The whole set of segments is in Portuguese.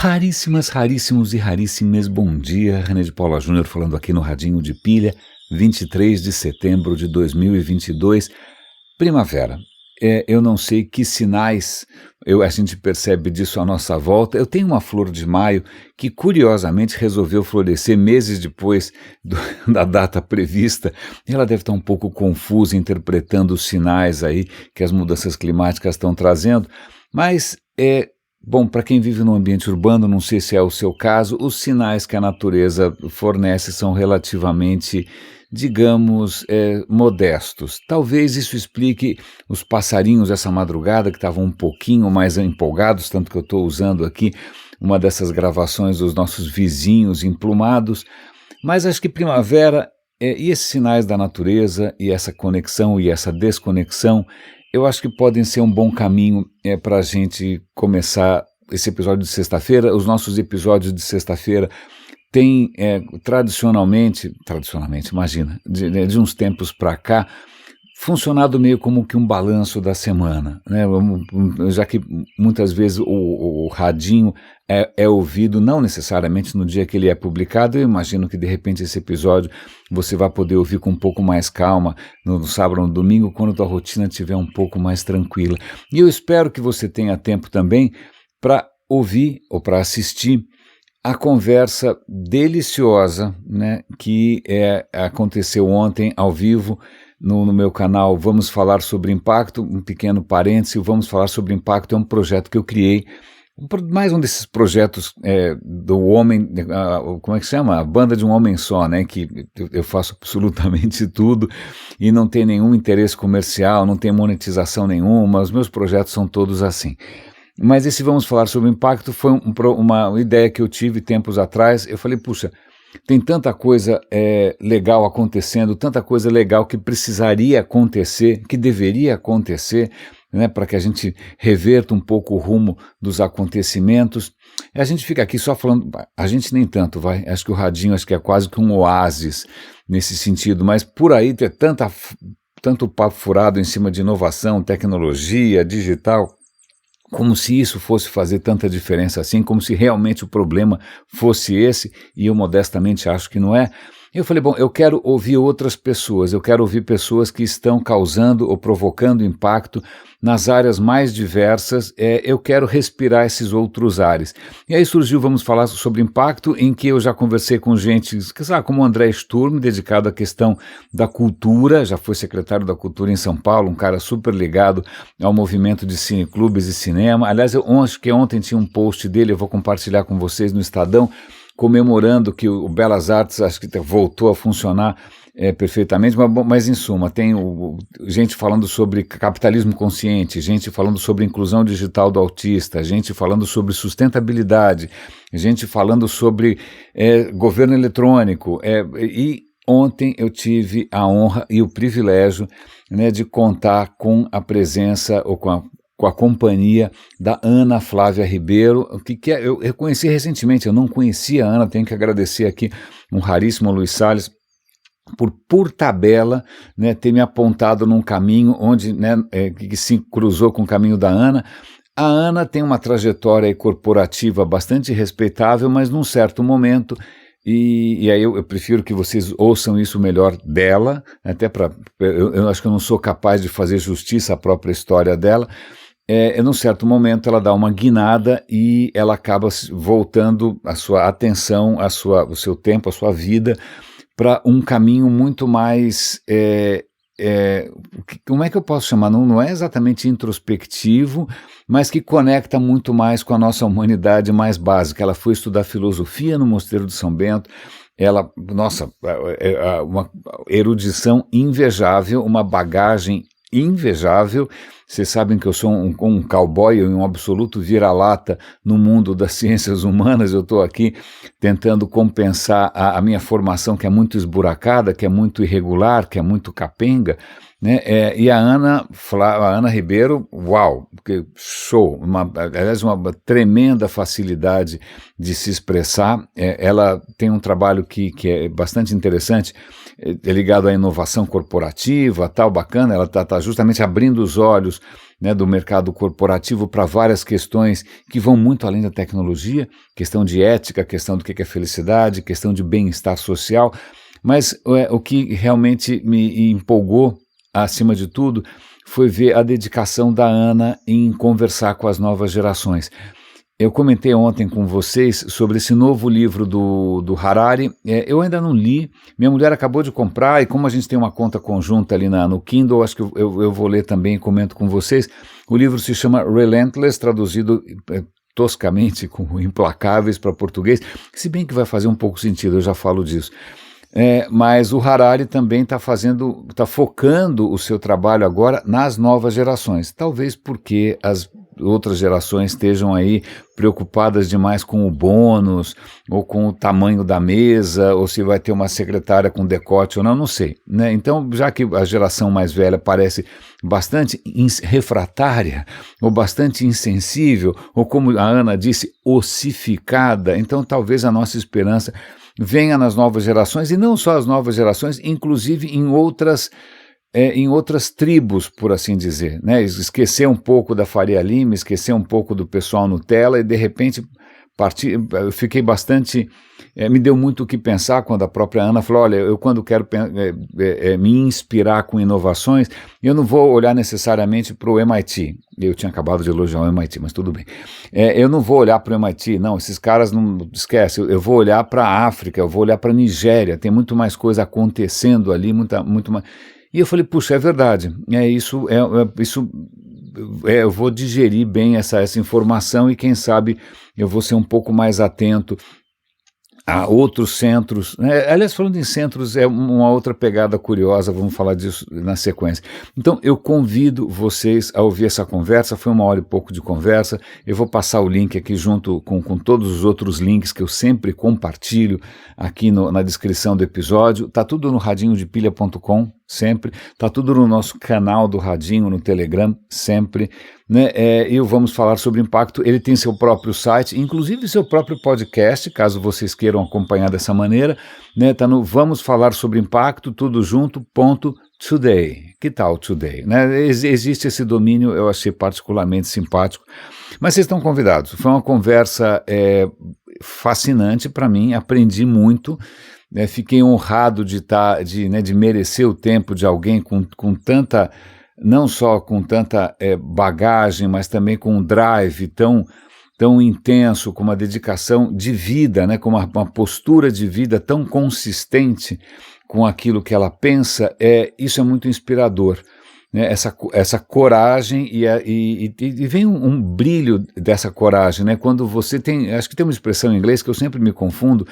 Raríssimas, raríssimos e raríssimas, bom dia, René de Paula Júnior falando aqui no Radinho de Pilha, 23 de setembro de 2022, primavera. Eu não sei que sinais a gente percebe disso à nossa volta. Eu tenho uma flor de maio que curiosamente resolveu florescer meses depois da data prevista. Ela deve estar um pouco confusa interpretando os sinais aí que as mudanças climáticas estão trazendo, mas bom, para quem vive num ambiente urbano, não sei se é o seu caso, os sinais que a natureza fornece são relativamente, digamos, modestos. Talvez isso explique os passarinhos essa madrugada que estavam um pouquinho mais empolgados, tanto que eu estou usando aqui uma dessas gravações dos nossos vizinhos emplumados, mas acho que primavera e esses sinais da natureza e essa conexão e essa desconexão, eu acho que podem ser um bom caminho para a gente começar esse episódio de sexta-feira. Os nossos episódios de sexta-feira têm tradicionalmente, imagina, de uns tempos para cá, funcionado meio como que um balanço da semana, né? Já que muitas vezes o radinho é ouvido não necessariamente no dia que ele é publicado. Eu imagino que de repente esse episódio você vai poder ouvir com um pouco mais calma no sábado ou no domingo, quando a tua rotina estiver um pouco mais tranquila. E eu espero que você tenha tempo também para ouvir ou para assistir a conversa deliciosa, né, que aconteceu ontem ao vivo no meu canal Vamos Falar Sobre Impacto. Um pequeno parêntese, Vamos Falar Sobre Impacto é um projeto que eu criei, mais um desses projetos do homem, como é que chama? A banda de um homem só, né, que eu faço absolutamente tudo e não tem nenhum interesse comercial, não tem monetização nenhuma, os meus projetos são todos assim. Mas esse Vamos Falar Sobre Impacto foi uma ideia que eu tive tempos atrás. Eu falei, puxa, tem tanta coisa legal acontecendo, tanta coisa legal que precisaria acontecer, que deveria acontecer, né, para que a gente reverta um pouco o rumo dos acontecimentos. A gente fica aqui só falando, a gente nem tanto, acho que o radinho é quase que um oásis nesse sentido, mas por aí tem tanto papo furado em cima de inovação, tecnologia, digital, como se isso fosse fazer tanta diferença assim, como se realmente o problema fosse esse, e eu modestamente acho que não é. Eu falei, bom, eu quero ouvir outras pessoas, eu quero ouvir pessoas que estão causando ou provocando impacto nas áreas mais diversas, eu quero respirar esses outros ares. E aí surgiu Vamos Falar Sobre Impacto, em que eu já conversei com gente, como o André Sturm, dedicado à questão da cultura, já foi secretário da Cultura em São Paulo, um cara super ligado ao movimento de cineclubes e cinema. Aliás, eu acho que ontem tinha um post dele, eu vou compartilhar com vocês no Estadão, comemorando que o Belas Artes acho que voltou a funcionar perfeitamente, mas em suma, tem gente falando sobre capitalismo consciente, gente falando sobre inclusão digital do autista, gente falando sobre sustentabilidade, gente falando sobre governo eletrônico, e ontem eu tive a honra e o privilégio, né, de contar com a presença ou com a companhia da Ana Flávia Ribeiro, eu reconheci recentemente, eu não conhecia a Ana, tenho que agradecer aqui um raríssimo Luiz Salles, por tabela, né, ter me apontado num caminho onde, né, que se cruzou com o caminho da Ana. A Ana tem uma trajetória corporativa bastante respeitável, mas num certo momento, e aí eu prefiro que vocês ouçam isso melhor dela, até eu acho que eu não sou capaz de fazer justiça à própria história dela. Num certo momento ela dá uma guinada e ela acaba voltando a sua atenção, o seu tempo, a sua vida para um caminho muito mais, como é que eu posso chamar? Não é exatamente introspectivo, mas que conecta muito mais com a nossa humanidade mais básica. Ela foi estudar filosofia no Mosteiro de São Bento. Ela, nossa, uma erudição invejável, uma bagagem invejável. Vocês sabem que eu sou um cowboy e um absoluto vira-lata no mundo das ciências humanas. Eu estou aqui tentando compensar a minha formação, que é muito esburacada, que é muito irregular, que é muito capenga, né? E a Ana Ribeiro, uau, show, aliás, uma tremenda facilidade de se expressar. Ela tem um trabalho que é bastante interessante, ligado à inovação corporativa, tal, bacana. Ela está justamente abrindo os olhos desafios, né, do mercado corporativo para várias questões que vão muito além da tecnologia, questão de ética, questão do que é felicidade, questão de bem-estar social, mas o que realmente me empolgou, acima de tudo, foi ver a dedicação da Ana em conversar com as novas gerações. Eu comentei ontem com vocês sobre esse novo livro do Harari. Eu ainda não li, minha mulher acabou de comprar, e como a gente tem uma conta conjunta ali no Kindle, acho que eu vou ler também e comento com vocês. O livro se chama Relentless, traduzido toscamente com Implacáveis para português, se bem que vai fazer um pouco sentido, eu já falo disso. Mas o Harari também está focando o seu trabalho agora nas novas gerações, talvez porque as outras gerações estejam aí preocupadas demais com o bônus, ou com o tamanho da mesa, ou se vai ter uma secretária com decote ou não sei, né? Então, já que a geração mais velha parece bastante refratária, ou bastante insensível, ou como a Ana disse, ossificada, então talvez a nossa esperança venha nas novas gerações, e não só as novas gerações, inclusive em outras tribos, por assim dizer, né? Esquecer um pouco da Faria Lima, esquecer um pouco do pessoal Nutella, e de repente eu fiquei bastante, me deu muito o que pensar quando a própria Ana falou, olha, eu quando quero me inspirar com inovações, eu não vou olhar necessariamente para o MIT, eu tinha acabado de elogiar o MIT, mas tudo bem, eu não vou olhar para o MIT, não, esses caras não esquece, eu vou olhar para a África, eu vou olhar para a Nigéria, tem muito mais coisa acontecendo ali, muito mais. E eu falei, puxa, é verdade, eu vou digerir bem essa informação, e quem sabe eu vou ser um pouco mais atento a outros centros, né? Aliás, falando em centros, é uma outra pegada curiosa, vamos falar disso na sequência. Então, eu convido vocês a ouvir essa conversa, foi 1 hora e pouco de conversa, eu vou passar o link aqui junto com todos os outros links que eu sempre compartilho aqui na descrição do episódio, tá tudo no radinhodepilha.com, sempre, tá tudo no nosso canal do Radinho, no Telegram, sempre, né? E vamos falar sobre impacto. Ele tem seu próprio site, inclusive seu próprio podcast, caso vocês queiram acompanhar dessa maneira, né? Tá no Vamos Falar Sobre Impacto, tudo junto, .today. Que tal today? Né? Existe esse domínio, eu achei particularmente simpático, mas vocês estão convidados. Foi uma conversa fascinante para mim, aprendi muito. Fiquei honrado de merecer o tempo de alguém com tanta, não só com tanta bagagem, mas também com um drive tão intenso, com uma dedicação de vida, né, com uma postura de vida tão consistente com aquilo que ela pensa. Isso é muito inspirador, né, essa coragem, e vem um brilho dessa coragem, né, quando você tem, acho que tem uma expressão em inglês que eu sempre me confundo,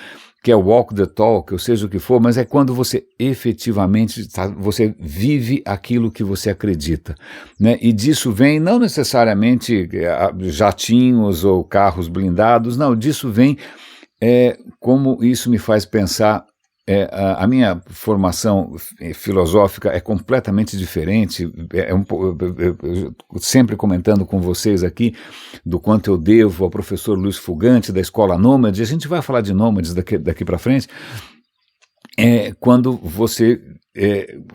que é walk the talk, ou seja o que for, mas é quando você efetivamente você vive aquilo que você acredita, né? E disso vem não necessariamente jatinhos ou carros blindados, não, disso vem como isso me faz pensar. A minha formação filosófica é completamente diferente, sempre comentando com vocês aqui do quanto eu devo ao professor Luiz Fugante da Escola Nômade. A gente vai falar de nômades daqui para frente. Quando você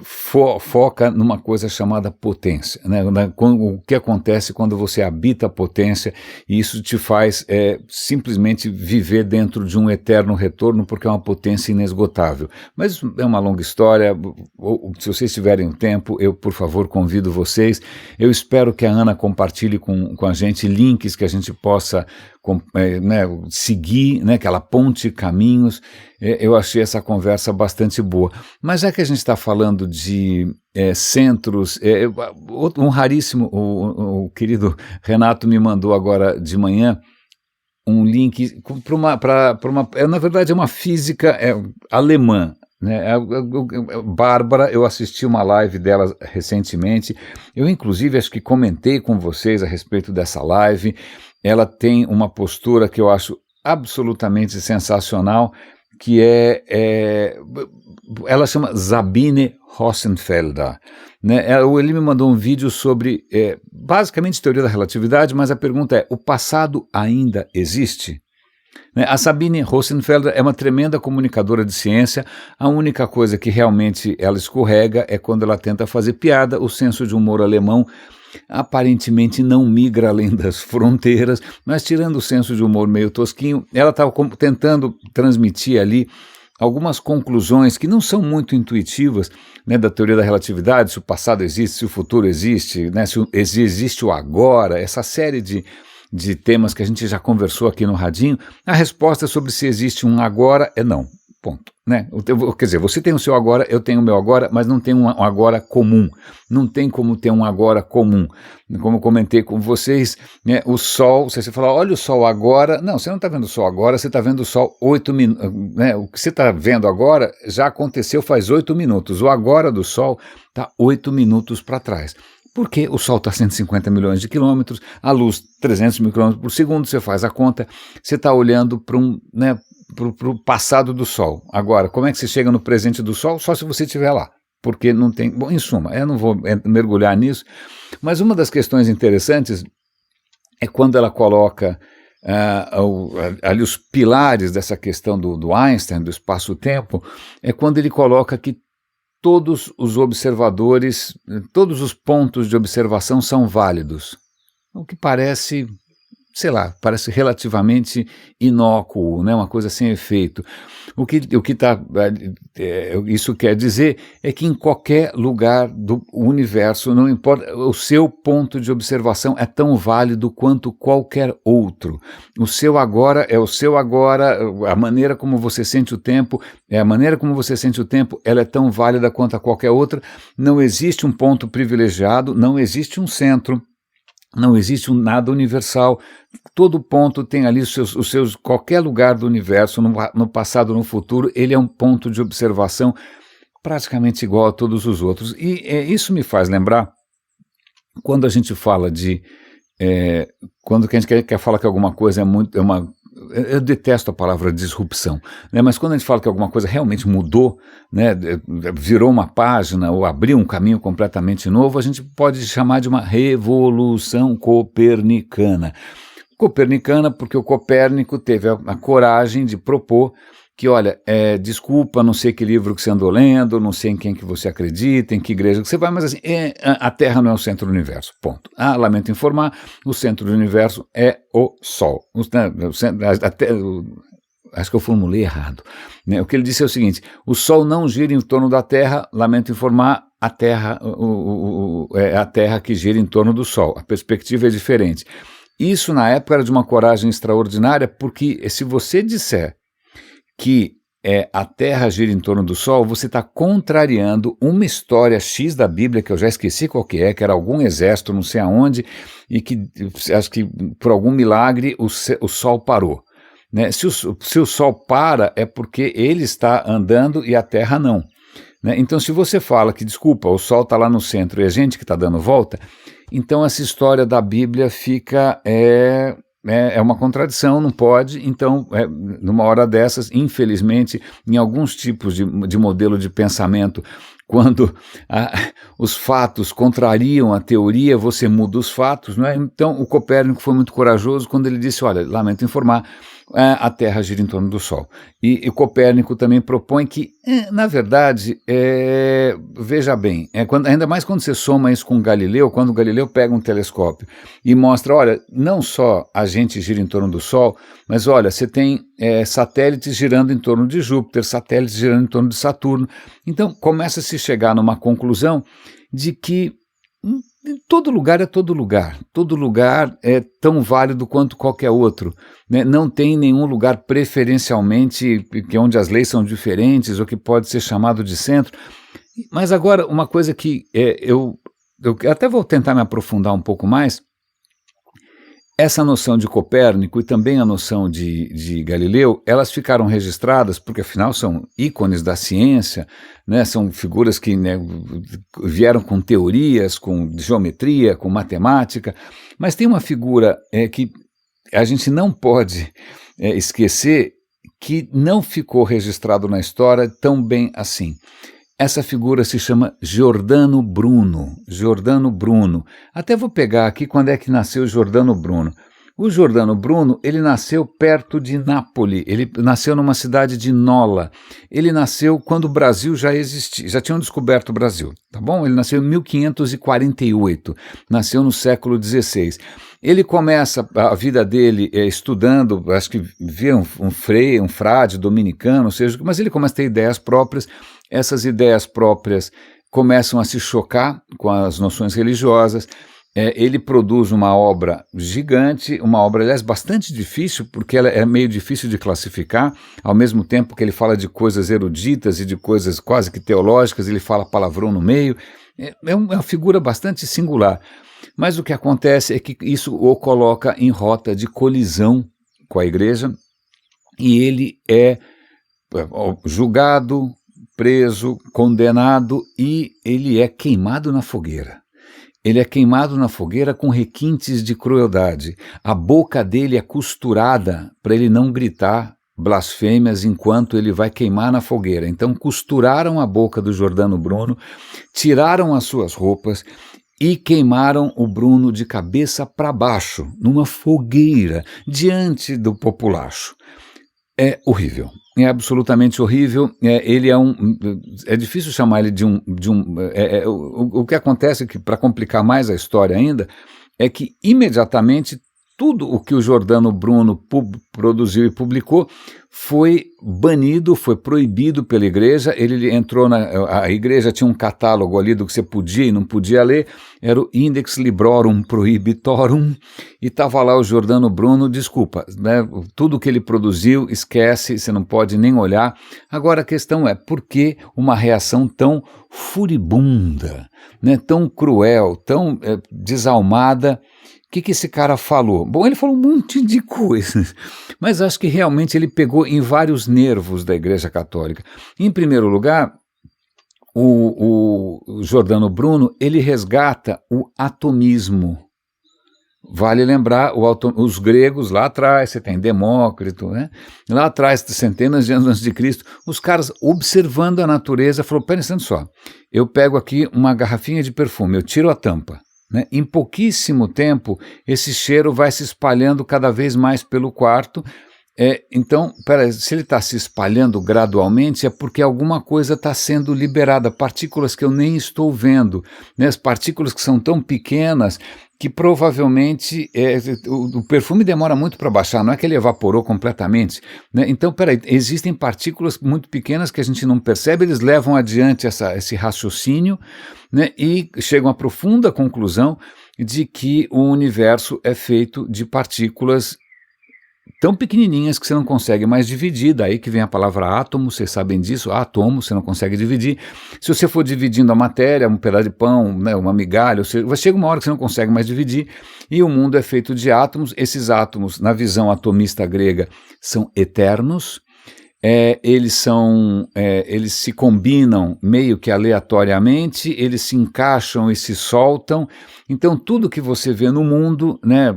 foca numa coisa chamada potência, né? O que acontece quando você habita a potência, e isso te faz simplesmente viver dentro de um eterno retorno, porque é uma potência inesgotável. Mas é uma longa história. Se vocês tiverem um tempo, eu, por favor, convido vocês. Eu espero que a Ana compartilhe com a gente links que a gente possa seguir, né, que ela ponte caminhos. Eu achei essa conversa bastante boa. Mas já que a gente está falando de centros, um raríssimo, o querido Renato me mandou agora de manhã um link para uma, na verdade é uma física alemã, né? Bárbara, eu assisti uma live dela recentemente, eu inclusive acho que comentei com vocês a respeito dessa live. Ela tem uma postura que eu acho absolutamente sensacional, que ela chama Sabine Hossenfelder, né? Ele me mandou um vídeo sobre, basicamente, teoria da relatividade, mas a pergunta é, o passado ainda existe? Né? A Sabine Hossenfelder é uma tremenda comunicadora de ciência. A única coisa que realmente ela escorrega é quando ela tenta fazer piada. O senso de humor alemão aparentemente não migra além das fronteiras, mas tirando o senso de humor meio tosquinho, ela estava tentando transmitir ali algumas conclusões que não são muito intuitivas, né, da teoria da relatividade, se o passado existe, se o futuro existe, né, se existe o agora, essa série de temas que a gente já conversou aqui no Radinho. A resposta sobre se existe um agora é não, ponto. Né? Quer dizer, você tem o seu agora, eu tenho o meu agora, mas não tem um agora comum. Não tem como ter um agora comum. Como eu comentei com vocês, né, o sol, se você falar, olha o sol agora, não, você não está vendo o sol agora, você está vendo o sol 8 minutos. Né, o que você está vendo agora já aconteceu faz 8 minutos. O agora do sol está 8 minutos para trás. Porque o Sol está a 150 milhões de quilômetros, a luz 300 mil quilômetros por segundo, você faz a conta, você está olhando para o passado do Sol. Agora, como é que você chega no presente do Sol? Só se você estiver lá, porque não tem... Bom, em suma, eu não vou mergulhar nisso, mas uma das questões interessantes é quando ela coloca ali os pilares dessa questão do Einstein, do espaço-tempo, é quando ele coloca que todos os observadores, todos os pontos de observação são válidos. O que parece, sei lá, parece relativamente inócuo, né? Uma coisa sem efeito. Isso quer dizer é que em qualquer lugar do universo, não importa, o seu ponto de observação é tão válido quanto qualquer outro. O seu agora é o seu agora, a maneira como você sente o tempo, ela é tão válida quanto a qualquer outra. Não existe um ponto privilegiado, não existe um centro, não existe nada universal. Todo ponto tem ali os seus qualquer lugar do universo, no passado, no futuro, ele é um ponto de observação praticamente igual a todos os outros. E isso me faz lembrar, quando a gente fala quando a gente quer falar que alguma coisa eu detesto a palavra disrupção, né? Mas quando a gente fala que alguma coisa realmente mudou, né, virou uma página ou abriu um caminho completamente novo, a gente pode chamar de uma revolução copernicana. Copernicana porque o Copérnico teve a coragem de propor que, olha, desculpa, não sei que livro que você andou lendo, não sei em quem que você acredita, em que igreja que você vai, mas assim, a Terra não é o centro do universo, ponto. Lamento informar, o centro do universo é o Sol. Acho que eu formulei errado. Né? O que ele disse é o seguinte, o Sol não gira em torno da Terra, lamento informar, a Terra é a Terra que gira em torno do Sol. A perspectiva é diferente. Isso, na época, era de uma coragem extraordinária, porque se você disser que a Terra gira em torno do Sol, você está contrariando uma história X da Bíblia, que eu já esqueci qual que era algum exército, não sei aonde, e que acho que por algum milagre o Sol parou. Né? Se o Sol para, é porque ele está andando e a Terra não. Né? Então, se você fala que, desculpa, o Sol está lá no centro e a gente que está dando volta, então essa história da Bíblia fica... É uma contradição, não pode. Então, numa hora dessas, infelizmente, em alguns tipos de modelo de pensamento, quando os fatos contrariam a teoria, você muda os fatos, não é? Então, o Copérnico foi muito corajoso quando ele disse, olha, lamento informar, a Terra gira em torno do Sol. E Copérnico também propõe que, na verdade, veja bem, ainda mais quando você soma isso com Galileu, quando Galileu pega um telescópio e mostra, olha, não só a gente gira em torno do Sol, mas olha, você tem satélites girando em torno de Júpiter, satélites girando em torno de Saturno. Então, começa a se chegar numa conclusão de que todo lugar é todo lugar é tão válido quanto qualquer outro, né? Não tem nenhum lugar preferencialmente onde as leis são diferentes ou que pode ser chamado de centro. Mas agora, uma coisa que eu até vou tentar me aprofundar um pouco mais, essa noção de Copérnico e também a noção de Galileu, elas ficaram registradas porque, afinal, são ícones da ciência, né? São figuras que, né, vieram com teorias, com geometria, com matemática, mas tem uma figura que a gente não pode esquecer que não ficou registrado na história tão bem assim. Essa figura se chama Giordano Bruno. Giordano Bruno. Até vou pegar aqui quando é que nasceu Giordano Bruno. O Giordano Bruno, ele nasceu perto de Nápoles, ele nasceu numa cidade de Nola. Ele nasceu quando o Brasil já existia, já tinham descoberto o Brasil, tá bom? Ele nasceu em 1548, nasceu no século XVI. Ele começa a vida dele estudando, acho que via um frade dominicano, ou seja, mas ele começa a ter ideias próprias. Essas ideias próprias começam a se chocar com as noções religiosas. Ele produz uma obra gigante, uma obra, aliás, bastante difícil, porque ela é meio difícil de classificar, ao mesmo tempo que ele fala de coisas eruditas e de coisas quase que teológicas, ele fala palavrão no meio, é uma figura bastante singular. Mas o que acontece é que isso o coloca em rota de colisão com a igreja, e ele é julgado, preso, condenado, e ele é queimado na fogueira. Ele é queimado na fogueira com requintes de crueldade. A boca dele é costurada para ele não gritar blasfêmias enquanto ele vai queimar na fogueira. Então costuraram a boca do Giordano Bruno, tiraram as suas roupas e queimaram o Bruno de cabeça para baixo, numa fogueira, diante do populacho. É horrível. É absolutamente horrível. Ele é difícil chamar ele de um. O que acontece é que, para complicar mais a história ainda, é que imediatamente tudo o que o Giordano Bruno produziu e publicou foi banido, foi proibido pela igreja. Ele entrou a igreja tinha um catálogo ali do que você podia e não podia ler, era o Index Librorum Prohibitorum, e estava lá o Giordano Bruno, desculpa, né, tudo que ele produziu, esquece, você não pode nem olhar. Agora a questão é, por que uma reação tão furibunda, né, tão cruel, tão desalmada? O que esse cara falou? Bom, ele falou um monte de coisas, mas acho que realmente ele pegou em vários nervos da Igreja Católica. Em primeiro lugar, o Giordano Bruno, ele resgata o atomismo. Vale lembrar, os gregos lá atrás, você tem Demócrito, né? Lá atrás, centenas de anos antes de Cristo, os caras observando a natureza, falou, pensando só, eu pego aqui uma garrafinha de perfume, eu tiro a tampa, né? Em pouquíssimo tempo, esse cheiro vai se espalhando cada vez mais pelo quarto. Então, se ele está se espalhando gradualmente, é porque alguma coisa está sendo liberada, partículas que eu nem estou vendo, né? As partículas que são tão pequenas que provavelmente o perfume demora muito para baixar, não é que ele evaporou completamente, né? Então, existem partículas muito pequenas que a gente não percebe, eles levam adiante esse raciocínio, né? E chegam à profunda conclusão de que o universo é feito de partículas tão pequenininhas que você não consegue mais dividir, daí que vem a palavra átomo, vocês sabem disso, átomo, você não consegue dividir. Se você for dividindo a matéria, um pedaço de pão, né, uma migalha, chega uma hora que você não consegue mais dividir, e o mundo é feito de átomos. Esses átomos, na visão atomista grega, são eternos. Eles se combinam meio que aleatoriamente, eles se encaixam e se soltam. Então tudo que você vê no mundo, né,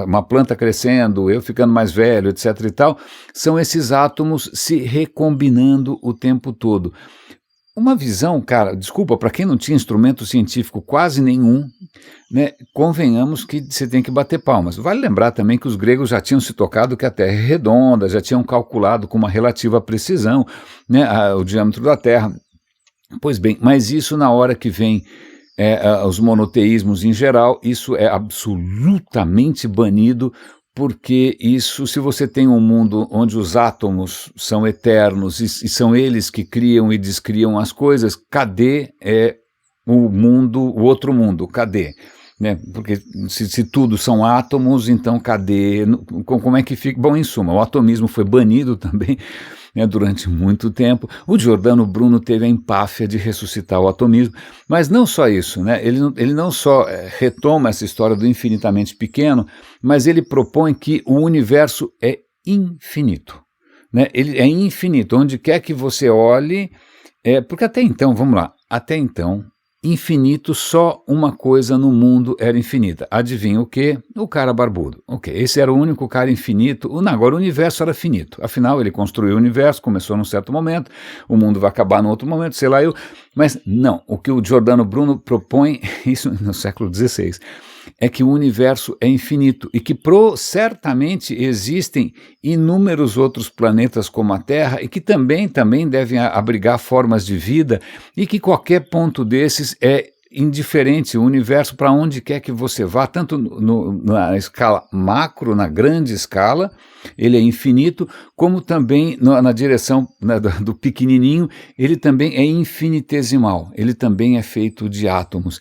uma planta crescendo, eu ficando mais velho, etc. e tal, são esses átomos se recombinando o tempo todo. Uma visão, cara, desculpa, para quem não tinha instrumento científico quase nenhum, né, convenhamos que você tem que bater palmas. Vale lembrar também que os gregos já tinham se tocado que a Terra é redonda, já tinham calculado com uma relativa precisão, né, o diâmetro da Terra. Pois bem, mas isso na hora que vem os monoteísmos em geral, isso é absolutamente banido, porque isso, se você tem um mundo onde os átomos são eternos e são eles que criam e descriam as coisas, cadê o outro mundo? Cadê? Né? Porque se tudo são átomos, então cadê? Como é que fica? Bom, em suma, o atomismo foi banido também, né, durante muito tempo. O Giordano Bruno teve a empáfia de ressuscitar o atomismo, mas não só isso, né? Ele não só retoma essa história do infinitamente pequeno, mas ele propõe que o universo é infinito, né? Ele é infinito, onde quer que você olhe, porque até então, vamos lá, até então infinito, só uma coisa no mundo era infinita. Adivinha o quê? O cara barbudo. Ok, esse era o único cara infinito. Agora o universo era finito. Afinal, ele construiu o universo, começou num certo momento, o mundo vai acabar num outro momento, sei lá eu. Mas não, o que o Giordano Bruno propõe, isso no século XVI, é que o universo é infinito e que certamente existem inúmeros outros planetas como a Terra e que também devem abrigar formas de vida e que qualquer ponto desses é indiferente. O universo, para onde quer que você vá, tanto na escala macro, na grande escala, ele é infinito, como também na direção, né, do pequenininho, ele também é infinitesimal, ele também é feito de átomos.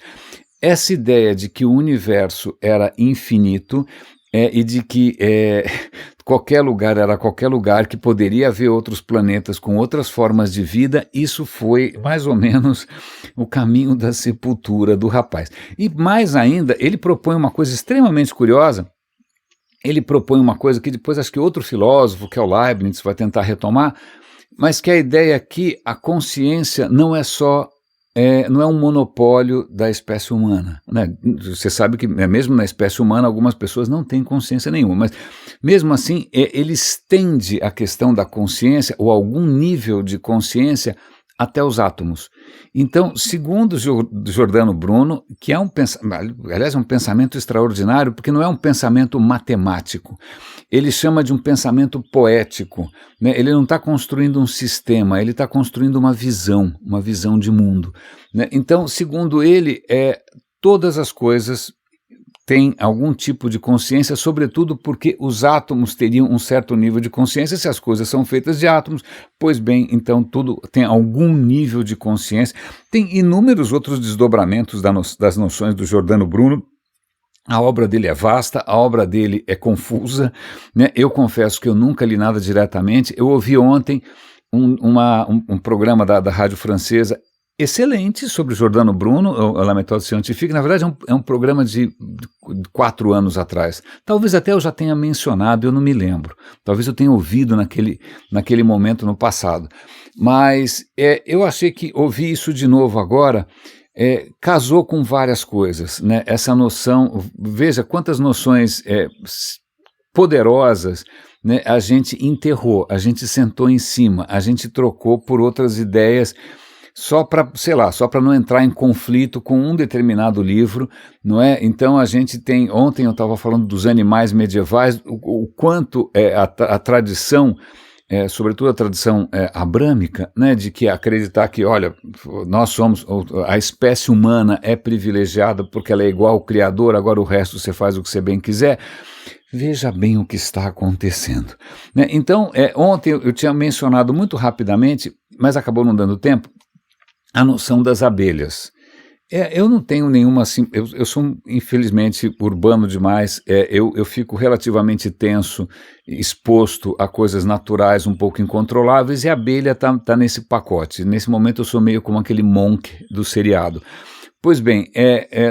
Essa ideia de que o universo era infinito e de que qualquer lugar era qualquer lugar, que poderia haver outros planetas com outras formas de vida, isso foi mais ou menos o caminho da sepultura do rapaz. E mais ainda, ele propõe uma coisa extremamente curiosa. Ele propõe uma coisa que depois acho que outro filósofo, que é o Leibniz, vai tentar retomar, mas que a ideia é que a consciência não é só não é um monopólio da espécie humana, né? Você sabe que mesmo na espécie humana algumas pessoas não têm consciência nenhuma, mas mesmo assim ele estende a questão da consciência ou algum nível de consciência até os átomos. Então, segundo Giordano Bruno, que é aliás, um pensamento extraordinário, porque não é um pensamento matemático, ele chama de um pensamento poético, né? Ele não está construindo um sistema, ele está construindo uma visão de mundo, né? Então, segundo ele, todas as coisas têm algum tipo de consciência, sobretudo porque os átomos teriam um certo nível de consciência. Se as coisas são feitas de átomos, pois bem, então tudo tem algum nível de consciência. Tem inúmeros outros desdobramentos das noções do Giordano Bruno. A obra dele é vasta, a obra dele é confusa, né? Eu confesso que eu nunca li nada diretamente. Eu ouvi ontem um programa da rádio francesa excelente sobre Giordano Bruno, a méthode científica. Na verdade é um programa de 4 anos atrás. Talvez até eu já tenha mencionado, eu não me lembro. Talvez eu tenha ouvido naquele momento no passado. Mas eu achei que ouvir isso de novo agora casou com várias coisas, né? Essa noção, veja quantas noções poderosas, né, a gente enterrou, a gente sentou em cima, a gente trocou por outras ideias só para, sei lá, só para não entrar em conflito com um determinado livro, não é? Então a gente tem, ontem eu estava falando dos animais medievais, o quanto a tradição, sobretudo a tradição abrâmica, né, de que acreditar que, olha, nós somos, a espécie humana é privilegiada porque ela é igual ao Criador, agora o resto você faz o que você bem quiser. Veja bem o que está acontecendo, né? Então, ontem eu tinha mencionado muito rapidamente, mas acabou não dando tempo, a noção das abelhas. Eu não tenho nenhuma assim, eu sou infelizmente urbano demais, eu fico relativamente tenso, exposto a coisas naturais um pouco incontroláveis, e a abelha tá nesse pacote. Nesse momento eu sou meio como aquele Monk do seriado. Pois bem,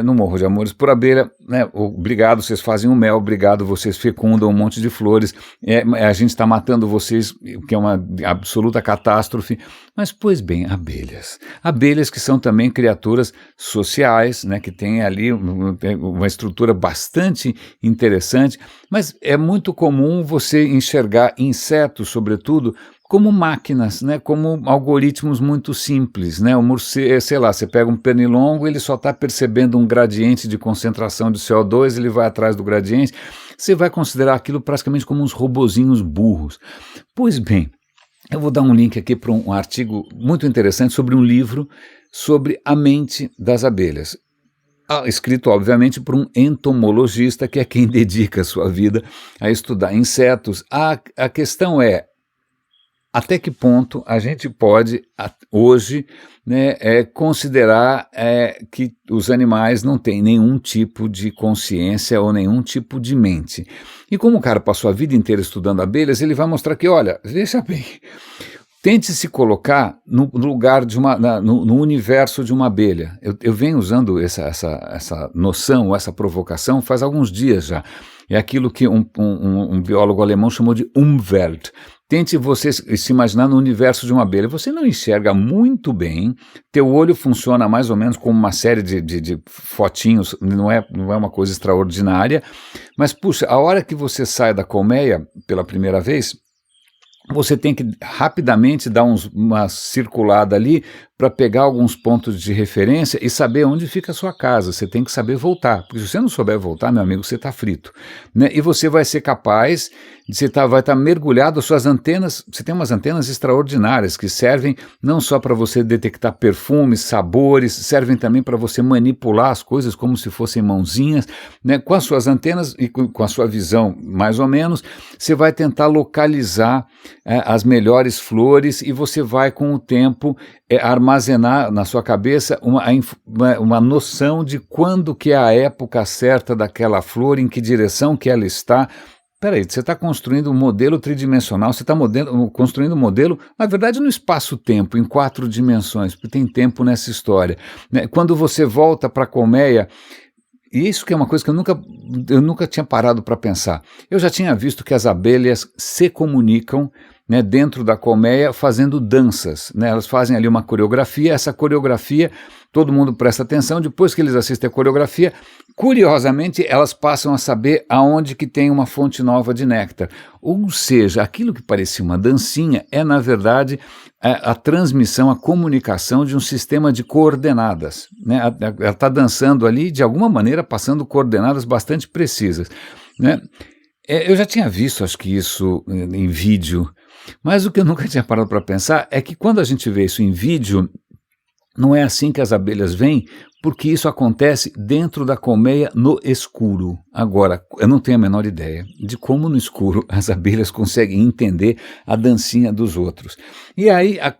no Morro de Amores por Abelha, né, obrigado, vocês fazem o mel, obrigado, vocês fecundam um monte de flores, a gente está matando vocês, o que é uma absoluta catástrofe, mas pois bem, abelhas que são também criaturas sociais, né, que têm ali uma estrutura bastante interessante, mas é muito comum você enxergar insetos, sobretudo, como máquinas, né, como algoritmos muito simples, né? O morcego, sei lá, você pega um pernilongo, ele só está percebendo um gradiente de concentração de CO2, ele vai atrás do gradiente, você vai considerar aquilo praticamente como uns robozinhos burros. Pois bem, eu vou dar um link aqui para um artigo muito interessante sobre um livro sobre a mente das abelhas. Escrito, obviamente, por um entomologista, que é quem dedica a sua vida a estudar insetos. A questão é, até que ponto a gente pode, hoje, né, considerar que os animais não têm nenhum tipo de consciência ou nenhum tipo de mente. E como o cara passou a vida inteira estudando abelhas, ele vai mostrar que, olha, veja bem, Tente se colocar no lugar de no universo de uma abelha. Eu venho usando essa noção, essa provocação faz alguns dias já. É aquilo que um biólogo alemão chamou de Umwelt. Tente você se imaginar no universo de uma abelha. Você não enxerga muito bem, teu olho funciona mais ou menos como uma série de fotinhos, não é uma coisa extraordinária, mas puxa, a hora que você sai da colmeia pela primeira vez, você tem que rapidamente dar uma circulada ali para pegar alguns pontos de referência e saber onde fica a sua casa. Você tem que saber voltar, porque se você não souber voltar, meu amigo, você está frito, né? E você vai ser capaz, vai estar mergulhado, as suas antenas, você tem umas antenas extraordinárias que servem não só para você detectar perfumes, sabores, servem também para você manipular as coisas como se fossem mãozinhas, né? Com as suas antenas e com a sua visão, mais ou menos, você vai tentar localizar as melhores flores e você vai com o tempo armazenar na sua cabeça uma noção de quando que é a época certa daquela flor, em que direção que ela está. Peraí, você está construindo um modelo tridimensional, você está construindo um modelo, na verdade, no espaço-tempo, em 4 dimensões, porque tem tempo nessa história, né? Quando você volta para a colmeia, e isso que é uma coisa que eu nunca tinha parado para pensar. Eu já tinha visto que as abelhas se comunicam, né, dentro da colmeia fazendo danças, né? Elas fazem ali uma coreografia, essa coreografia, todo mundo presta atenção, depois que eles assistem a coreografia, curiosamente elas passam a saber aonde que tem uma fonte nova de néctar. Ou seja, aquilo que parecia uma dancinha é na verdade a transmissão, a comunicação de um sistema de coordenadas, né? Ela está dançando ali, de alguma maneira passando coordenadas bastante precisas, né? Eu já tinha visto, acho que isso em vídeo, mas o que eu nunca tinha parado para pensar é que quando a gente vê isso em vídeo, não é assim que as abelhas vêm, porque isso acontece dentro da colmeia no escuro. Agora, eu não tenho a menor ideia de como no escuro as abelhas conseguem entender a dancinha dos outros. E aí a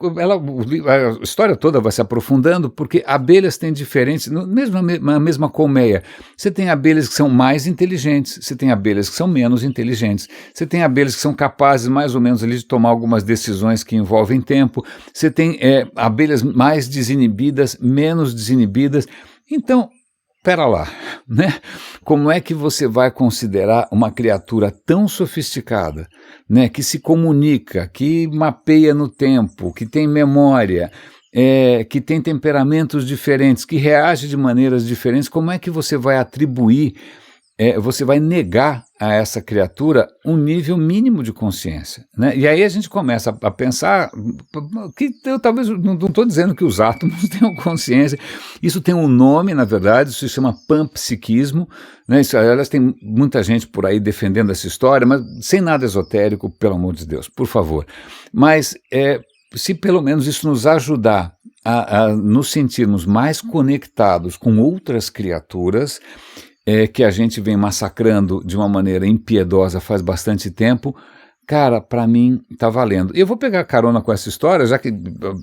história toda vai se aprofundando, porque abelhas têm diferentes, mesmo na mesma colmeia. Você tem abelhas que são mais inteligentes, você tem abelhas que são menos inteligentes, você tem abelhas que são capazes mais ou menos ali de tomar algumas decisões que envolvem tempo, você tem abelhas mais desinibidas, menos desinibidas. Então, pera lá, né? Como é que você vai considerar uma criatura tão sofisticada, né, que se comunica, que mapeia no tempo, que tem memória, que tem temperamentos diferentes, que reage de maneiras diferentes, como é que você vai atribuir, você vai negar a essa criatura um nível mínimo de consciência, né? E aí a gente começa a pensar que eu talvez não estou dizendo que os átomos tenham consciência, isso tem um nome, na verdade, isso se chama panpsiquismo, né? Aliás, tem muita gente por aí defendendo essa história, mas sem nada esotérico, pelo amor de Deus, por favor. Mas se pelo menos isso nos ajudar a nos sentirmos mais conectados com outras criaturas, que a gente vem massacrando de uma maneira impiedosa faz bastante tempo, cara, para mim está valendo. E eu vou pegar carona com essa história, já que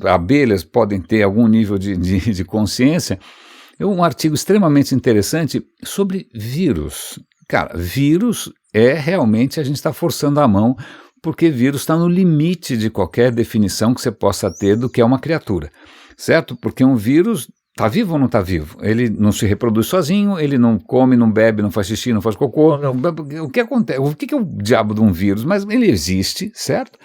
abelhas podem ter algum nível de consciência, um artigo extremamente interessante sobre vírus. Cara, vírus realmente a gente está forçando a mão, porque vírus está no limite de qualquer definição que você possa ter do que é uma criatura, certo? Porque um vírus está vivo ou não está vivo? Ele não se reproduz sozinho, ele não come, não bebe, não faz xixi, não faz cocô. O que acontece? O que é o diabo de um vírus? Mas ele existe, certo?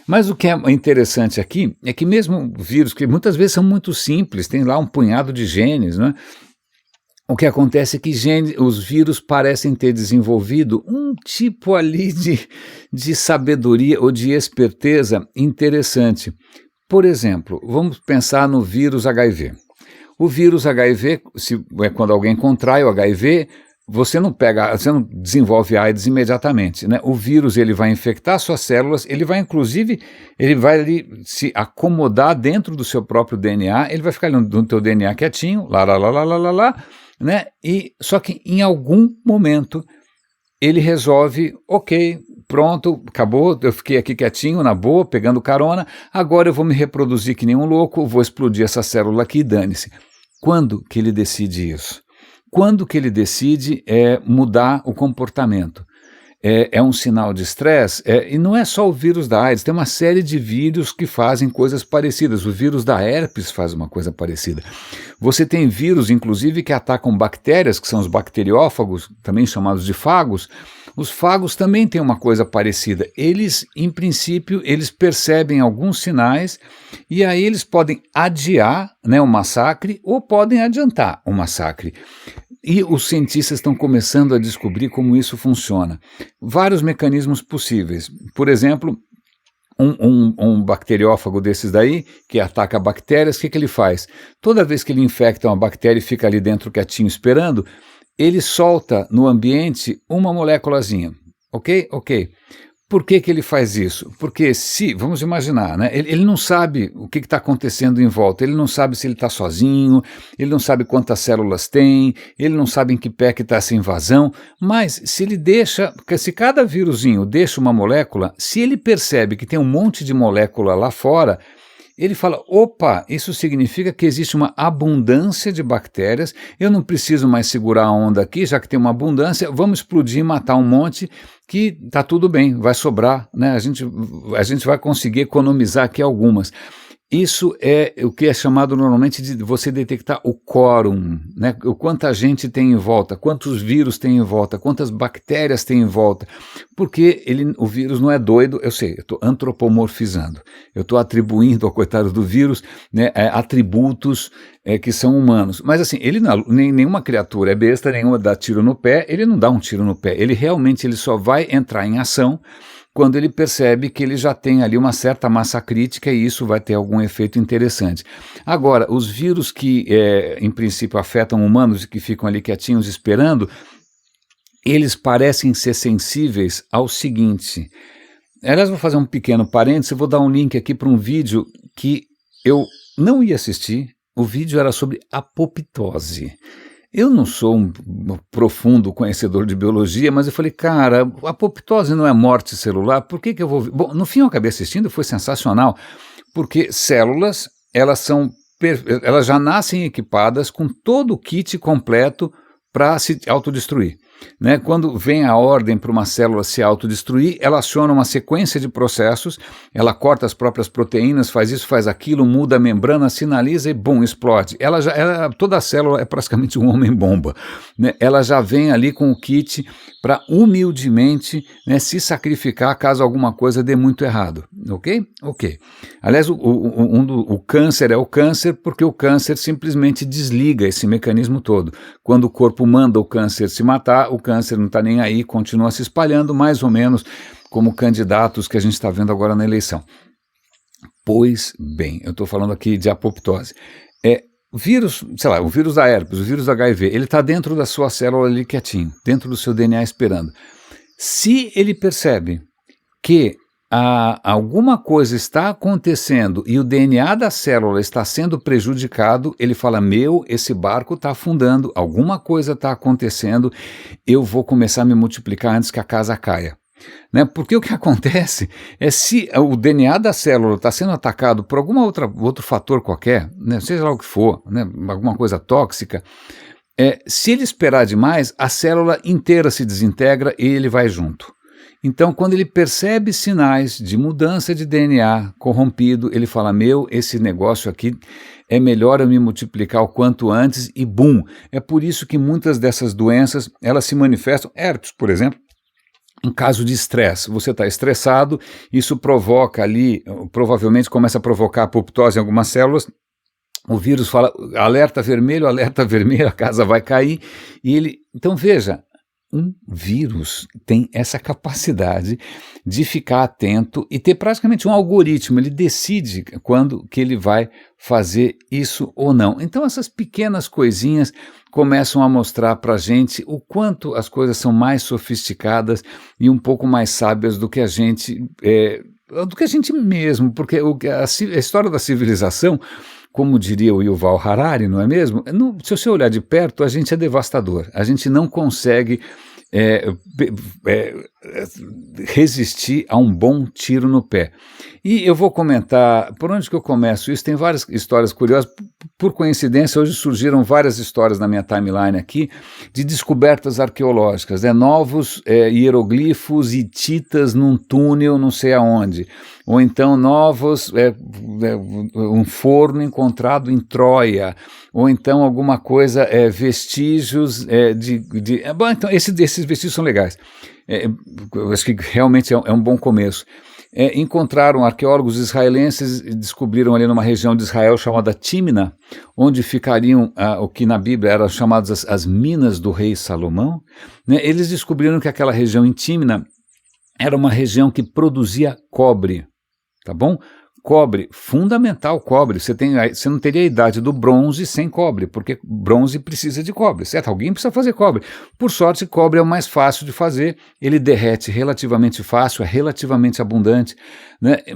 Mas o que é interessante aqui é que mesmo vírus, que muitas vezes são muito simples, tem lá um punhado de genes, né? O que acontece é que os vírus parecem ter desenvolvido um tipo ali de sabedoria ou de esperteza interessante. Por exemplo, vamos pensar no vírus HIV. O vírus HIV, quando alguém contrai o HIV, você não desenvolve AIDS imediatamente, né? O vírus ele vai infectar suas células, ele vai ali se acomodar dentro do seu próprio DNA, ele vai ficar ali no teu DNA quietinho, lá, né? Só que em algum momento ele resolve, ok, pronto, acabou, eu fiquei aqui quietinho, na boa, pegando carona, agora eu vou me reproduzir que nem um louco, vou explodir essa célula aqui e dane-se. Quando que ele decide isso? Quando que ele decide mudar o comportamento? é um sinal de estresse, e não é só o vírus da AIDS, tem uma série de vírus que fazem coisas parecidas. O vírus da herpes faz uma coisa parecida. Você tem vírus, inclusive, que atacam bactérias, que são os bacteriófagos, também chamados de fagos. Os fagos também têm uma coisa parecida. Eles, em princípio, eles percebem alguns sinais e aí eles podem adiar, né, o massacre ou podem adiantar o massacre. E os cientistas estão começando a descobrir como isso funciona. Vários mecanismos possíveis. Por exemplo, um bacteriófago desses daí, que ataca bactérias, o que ele faz? Toda vez que ele infecta uma bactéria e fica ali dentro quietinho esperando, ele solta no ambiente uma moléculazinha, ok? Ok. Por que ele faz isso? Porque vamos imaginar, né, ele não sabe o que está acontecendo em volta, ele não sabe se ele está sozinho, ele não sabe quantas células tem, ele não sabe em que pé que está essa invasão, mas se cada vírusinho deixa uma molécula, se ele percebe que tem um monte de molécula lá fora, ele fala, opa, isso significa que existe uma abundância de bactérias, eu não preciso mais segurar a onda aqui, já que tem uma abundância, vamos explodir e matar um monte, que está tudo bem, vai sobrar, né? A gente vai conseguir economizar aqui algumas. Isso é o que é chamado normalmente de você detectar o quórum, né? O quanta gente tem em volta, quantos vírus tem em volta, quantas bactérias tem em volta, porque o vírus não é doido, eu sei, eu estou antropomorfizando, eu estou atribuindo ao coitado do vírus, né, atributos que são humanos, mas assim, nenhuma criatura é besta, nenhuma dá tiro no pé, ele não dá um tiro no pé, ele só vai entrar em ação quando ele percebe que ele já tem ali uma certa massa crítica e isso vai ter algum efeito interessante. Agora, os vírus que, em princípio, afetam humanos e que ficam ali quietinhos esperando, eles parecem ser sensíveis ao seguinte. Aliás, vou fazer um pequeno parênteses, vou dar um link aqui para um vídeo que eu não ia assistir, o vídeo era sobre apoptose. Eu não sou um profundo conhecedor de biologia, mas eu falei, cara, a apoptose não é morte celular, por que eu vou... Bom, no fim eu acabei assistindo, foi sensacional, porque células, elas já nascem equipadas com todo o kit completo para se autodestruir. Né? Quando vem a ordem para uma célula se autodestruir, ela aciona uma sequência de processos, ela corta as próprias proteínas, faz isso, faz aquilo, muda a membrana, sinaliza e bum, explode. Toda a célula é praticamente um homem-bomba. Né? Ela já vem ali com o kit para humildemente, né, se sacrificar caso alguma coisa dê muito errado. Ok? Ok. Aliás, o câncer é o câncer porque o câncer simplesmente desliga esse mecanismo todo. Quando o corpo manda o câncer se matar, o câncer não está nem aí, continua se espalhando, mais ou menos como candidatos que a gente está vendo agora na eleição. Pois bem, eu estou falando aqui de apoptose. O vírus, sei lá, o vírus da herpes, o vírus do HIV, ele está dentro da sua célula ali quietinho, dentro do seu DNA esperando. Se ele percebe que alguma coisa está acontecendo e o DNA da célula está sendo prejudicado, ele fala, esse barco está afundando, alguma coisa está acontecendo, eu vou começar a me multiplicar antes que a casa caia. Né? Porque o que acontece é se o DNA da célula está sendo atacado por algum outro fator qualquer, né? Seja lá o que for, né? Alguma coisa tóxica, se ele esperar demais, a célula inteira se desintegra e ele vai junto. Então, quando ele percebe sinais de mudança de DNA corrompido, ele fala, esse negócio aqui é melhor eu me multiplicar o quanto antes e bum. É por isso que muitas dessas doenças, elas se manifestam, herpes, por exemplo, em caso de estresse. Você está estressado, isso provoca ali, provavelmente começa a provocar apoptose em algumas células, o vírus fala, alerta vermelho, a casa vai cair, então veja, um vírus tem essa capacidade de ficar atento e ter praticamente um algoritmo, ele decide quando que ele vai fazer isso ou não. Então essas pequenas coisinhas começam a mostrar para a gente o quanto as coisas são mais sofisticadas e um pouco mais sábias do que a gente mesmo, porque a história da civilização, como diria o Yuval Harari, não é mesmo? Se você olhar de perto, a gente é devastador, a gente não consegue resistir a um bom tiro no pé. E eu vou comentar, por onde que eu começo isso? Tem várias histórias curiosas. Por coincidência, hoje surgiram várias histórias na minha timeline aqui de descobertas arqueológicas, novos hieroglifos hititas num túnel não sei aonde, ou então novos, um forno encontrado em Troia, ou então alguma coisa, vestígios bom, então esses vestígios são legais. Eu acho que realmente é um bom começo. Encontraram arqueólogos israelenses e descobriram ali numa região de Israel chamada Tímina, onde ficariam o que na Bíblia eram chamadas as minas do rei Salomão. Eles descobriram que aquela região em Tímina era uma região que produzia cobre, tá bom? Cobre, fundamental cobre, você não teria a idade do bronze sem cobre, porque bronze precisa de cobre, certo? Alguém precisa fazer cobre. Por sorte, cobre é o mais fácil de fazer, ele derrete relativamente fácil, é relativamente abundante,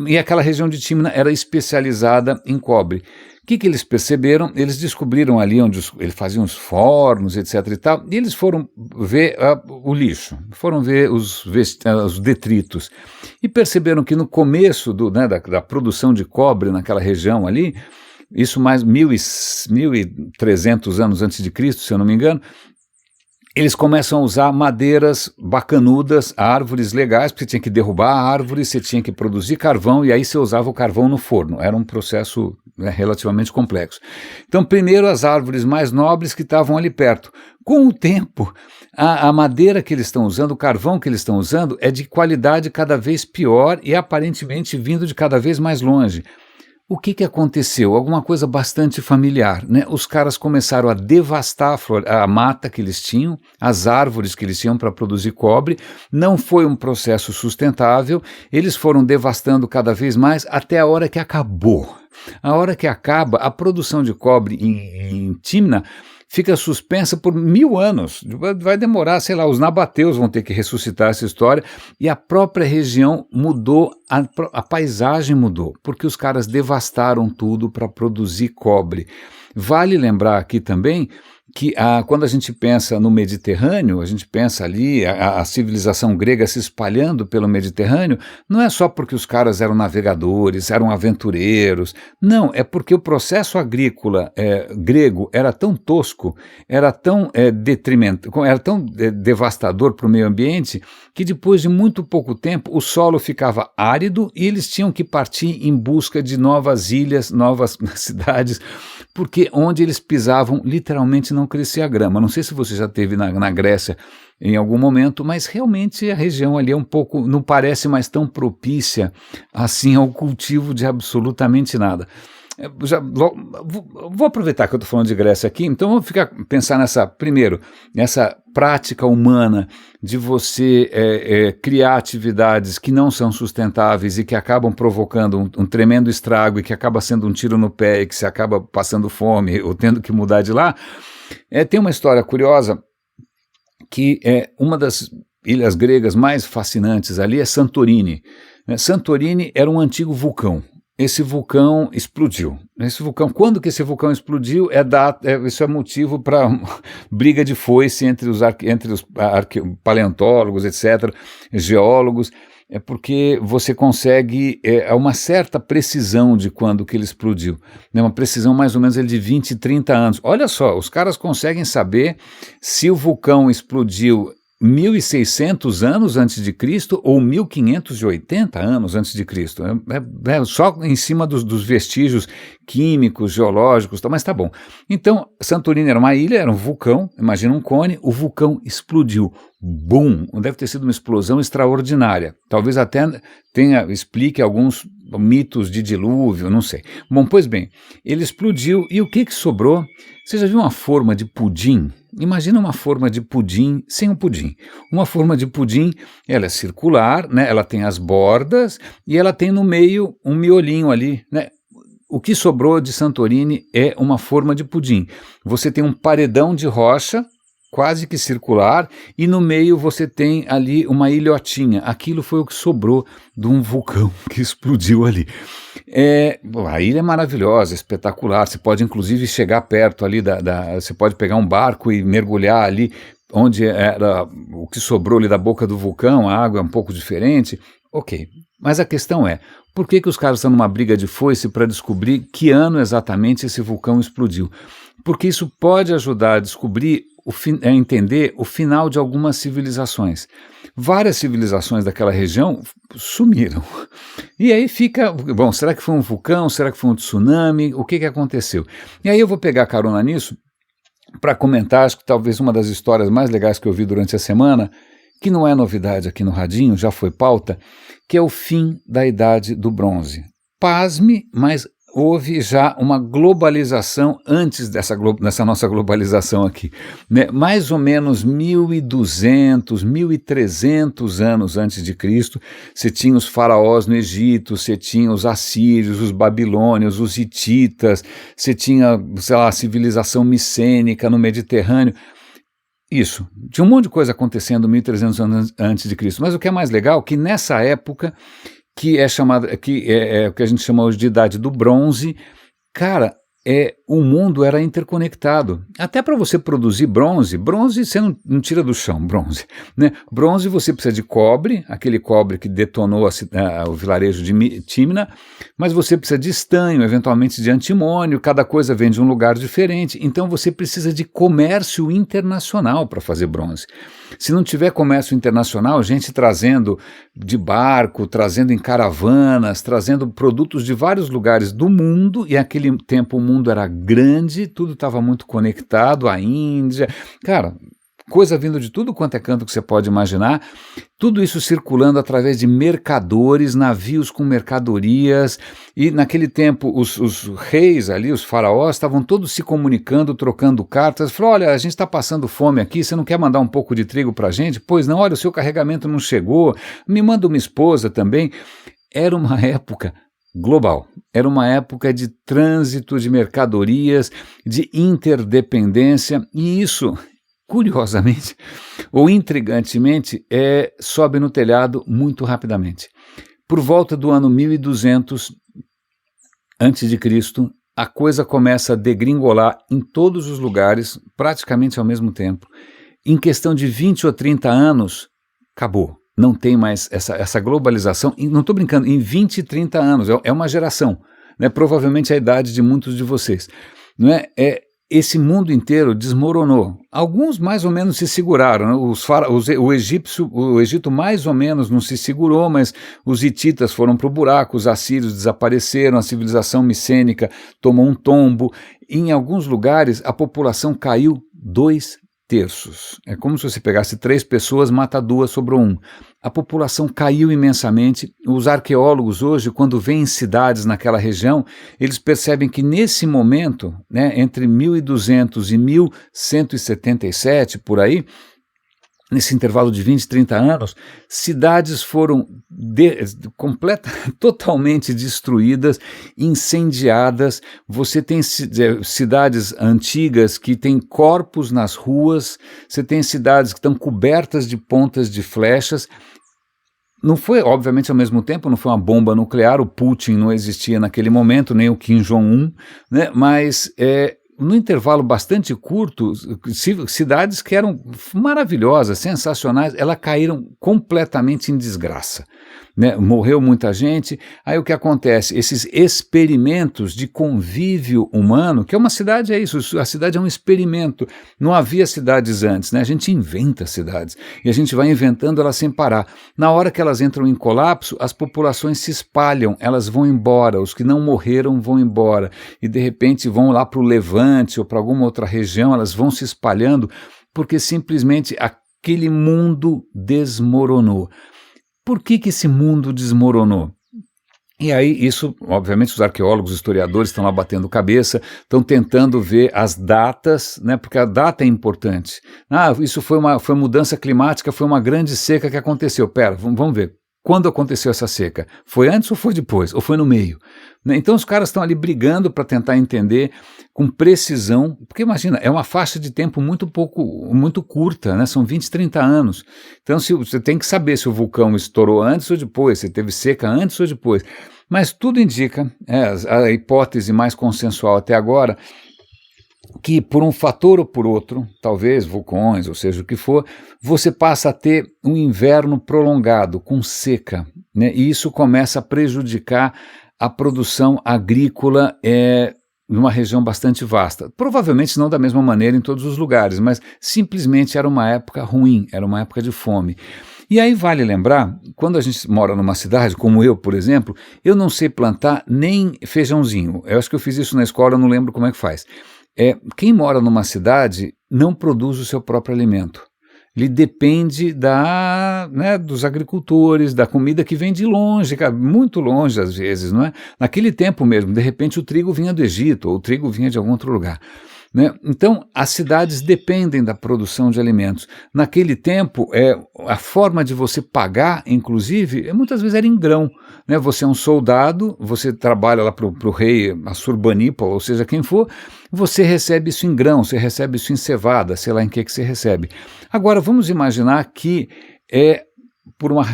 e aquela região de Tímina era especializada em cobre. O que eles perceberam? Eles descobriram ali onde eles faziam os fornos, etc. e tal, e eles foram ver o lixo, foram ver os detritos, e perceberam que no começo da produção de cobre naquela região ali, isso mais 1.300 anos antes de Cristo, se eu não me engano, eles começam a usar madeiras bacanudas, árvores legais, porque você tinha que derrubar a árvore, você tinha que produzir carvão, e aí você usava o carvão no forno. Era um processo relativamente complexo. Então, primeiro as árvores mais nobres que estavam ali perto. Com o tempo, a madeira que eles estão usando, o carvão que eles estão usando, é de qualidade cada vez pior e aparentemente vindo de cada vez mais longe. O que aconteceu? Alguma coisa bastante familiar, Os caras começaram a devastar a mata que eles tinham, as árvores que eles tinham para produzir cobre. Não foi um processo sustentável, eles foram devastando cada vez mais até a hora que acabou. A hora que acaba, a produção de cobre em Tímina fica suspensa por 1000 anos, vai demorar, sei lá, os nabateus vão ter que ressuscitar essa história, e a própria região mudou, a paisagem mudou, porque os caras devastaram tudo para produzir cobre. Vale lembrar aqui também que quando a gente pensa no Mediterrâneo, a gente pensa ali a civilização grega se espalhando pelo Mediterrâneo, não é só porque os caras eram navegadores, eram aventureiros, não, é porque o processo agrícola grego era tão tosco, era tão era tão devastador para o meio ambiente, que depois de muito pouco tempo o solo ficava árido e eles tinham que partir em busca de novas ilhas, novas cidades, porque onde eles pisavam literalmente não crescia grama. Não sei se você já esteve na Grécia em algum momento, mas realmente a região ali é um pouco, não parece mais tão propícia assim ao cultivo de absolutamente nada. Vou aproveitar que eu estou falando de Grécia aqui, então vamos pensar nessa prática humana de você criar atividades que não são sustentáveis e que acabam provocando um tremendo estrago e que acaba sendo um tiro no pé e que você acaba passando fome ou tendo que mudar de lá. Tem uma história curiosa que uma das ilhas gregas mais fascinantes ali é Santorini. Santorini era um antigo vulcão. Esse vulcão explodiu. Quando que esse vulcão explodiu, isso é motivo para briga de foice entre os paleontólogos, etc., geólogos, porque você consegue uma certa precisão de quando que ele explodiu, uma precisão mais ou menos de 20, 30 anos. Olha só, os caras conseguem saber se o vulcão explodiu 1.600 anos antes de Cristo ou 1.580 anos antes de Cristo. Só em cima dos vestígios químicos, geológicos, mas tá bom. Então, Santorini era uma ilha, era um vulcão, imagina um cone, o vulcão explodiu. Bum! Deve ter sido uma explosão extraordinária. Talvez até explique alguns mitos de dilúvio, não sei. Bom, pois bem, ele explodiu e o que sobrou? Você já viu uma forma de pudim? Imagina uma forma de pudim sem um pudim. Uma forma de pudim, ela é circular, ela tem as bordas e ela tem no meio um miolinho ali, O que sobrou de Santorini é uma forma de pudim. Você tem um paredão de rocha, quase que circular, e no meio você tem ali uma ilhotinha. Aquilo foi o que sobrou de um vulcão que explodiu ali. A ilha é maravilhosa, espetacular, você pode inclusive chegar perto ali, você pode pegar um barco e mergulhar ali, onde era o que sobrou ali da boca do vulcão, a água é um pouco diferente, ok. Mas a questão é, por que os caras estão numa briga de foice para descobrir que ano exatamente esse vulcão explodiu? Porque isso pode ajudar a descobrir, a entender o final de algumas civilizações. Várias civilizações daquela região sumiram. E aí fica, bom, será que foi um vulcão? Será que foi um tsunami? O que aconteceu? E aí eu vou pegar carona nisso para comentar, acho que talvez uma das histórias mais legais que eu vi durante a semana, que não é novidade aqui no Radinho, já foi pauta, que é o fim da Idade do Bronze. Pasme, mas houve já uma globalização antes dessa nossa globalização aqui, né? Mais ou menos 1.200, 1.300 anos antes de Cristo, você tinha os faraós no Egito, você tinha os assírios, os babilônios, os hititas, você tinha, sei lá, a civilização micênica no Mediterrâneo. Isso, tinha um monte de coisa acontecendo 1.300 anos antes de Cristo, mas o que é mais legal é que nessa época, que é chamada, que é o que a gente chama hoje de Idade do Bronze, cara, o mundo era interconectado. Até para você produzir bronze você não tira do chão, bronze, né? Bronze você precisa de cobre, aquele cobre que detonou o vilarejo de Tímina, mas você precisa de estanho, eventualmente de antimônio, cada coisa vem de um lugar diferente, então você precisa de comércio internacional para fazer bronze. Se não tiver comércio internacional, gente trazendo de barco, trazendo em caravanas, trazendo produtos de vários lugares do mundo, e naquele tempo o mundo era grande, tudo estava muito conectado, a Índia, cara, coisa vindo de tudo quanto é canto que você pode imaginar, tudo isso circulando através de mercadores, navios com mercadorias, e naquele tempo os reis ali, os faraós, estavam todos se comunicando, trocando cartas, falaram, olha, a gente está passando fome aqui, você não quer mandar um pouco de trigo para a gente? Pois não, olha, o seu carregamento não chegou, me manda uma esposa também. Era uma época global, era uma época de trânsito de mercadorias, de interdependência, e isso, curiosamente, ou intrigantemente, sobe no telhado muito rapidamente. Por volta do ano 1200 a.C., a coisa começa a degringolar em todos os lugares, praticamente ao mesmo tempo. Em questão de 20 ou 30 anos, acabou. Não tem mais essa globalização, e não estou brincando, em 20, 30 anos, é uma geração, né? Provavelmente a idade de muitos de vocês. Não é? Esse mundo inteiro desmoronou. Alguns mais ou menos se seguraram, né? O Egito mais ou menos não se segurou, mas os hititas foram para o buraco, os assírios desapareceram, a civilização micênica tomou um tombo. Em alguns lugares a população caiu 2/3. É como se você pegasse 3 pessoas, mata 2, sobrou 1. A população caiu imensamente. Os arqueólogos hoje, quando veem cidades naquela região, eles percebem que nesse momento, né, entre 1200 e 1177, por aí, nesse intervalo de 20, 30 anos, cidades foram totalmente destruídas, incendiadas. Você tem cidades antigas que têm corpos nas ruas, você tem cidades que estão cobertas de pontas de flechas. Não foi, obviamente, ao mesmo tempo, não foi uma bomba nuclear, o Putin não existia naquele momento, nem o Kim Jong-un, né? Mas no intervalo bastante curto, cidades que eram maravilhosas, sensacionais, elas caíram completamente em desgraça, né? Morreu muita gente. Aí o que acontece? Esses experimentos de convívio humano, que uma cidade é isso, a cidade é um experimento, não havia cidades antes, né? A gente inventa cidades, e a gente vai inventando elas sem parar. Na hora que elas entram em colapso, as populações se espalham, elas vão embora, os que não morreram vão embora, e de repente vão lá para o Levante, ou para alguma outra região, elas vão se espalhando, porque simplesmente aquele mundo desmoronou. Por que esse mundo desmoronou? E aí isso, obviamente, os arqueólogos, os historiadores estão lá batendo cabeça, estão tentando ver as datas, né, porque a data é importante. Isso foi mudança climática, foi uma grande seca que aconteceu. Pera, vamos ver. Quando aconteceu essa seca? Foi antes ou foi depois? Ou foi no meio? Então os caras estão ali brigando para tentar entender com precisão, porque imagina, é uma faixa de tempo muito curta, né? São 20, 30 anos. Então você tem que saber se o vulcão estourou antes ou depois, se teve seca antes ou depois. Mas tudo indica, a hipótese mais consensual até agora, que por um fator ou por outro, talvez vulcões, ou seja o que for, você passa a ter um inverno prolongado, com seca, né? E isso começa a prejudicar a produção agrícola numa região bastante vasta. Provavelmente não da mesma maneira em todos os lugares, mas simplesmente era uma época ruim, era uma época de fome. E aí vale lembrar, quando a gente mora numa cidade, como eu, por exemplo, eu não sei plantar nem feijãozinho. Eu acho que eu fiz isso na escola, eu não lembro como é que faz. Quem mora numa cidade não produz o seu próprio alimento. Ele depende dos agricultores, da comida que vem de longe, muito longe às vezes, não é? Naquele tempo mesmo, de repente o trigo vinha do Egito, ou o trigo vinha de algum outro lugar. Né? Então, as cidades dependem da produção de alimentos. Naquele tempo, a forma de você pagar, inclusive, muitas vezes era em grão. Né? Você é um soldado, você trabalha lá para o rei Assurbanipal, ou seja, quem for, você recebe isso em grão, você recebe isso em cevada, sei lá em que você recebe. Agora, vamos imaginar que, por uma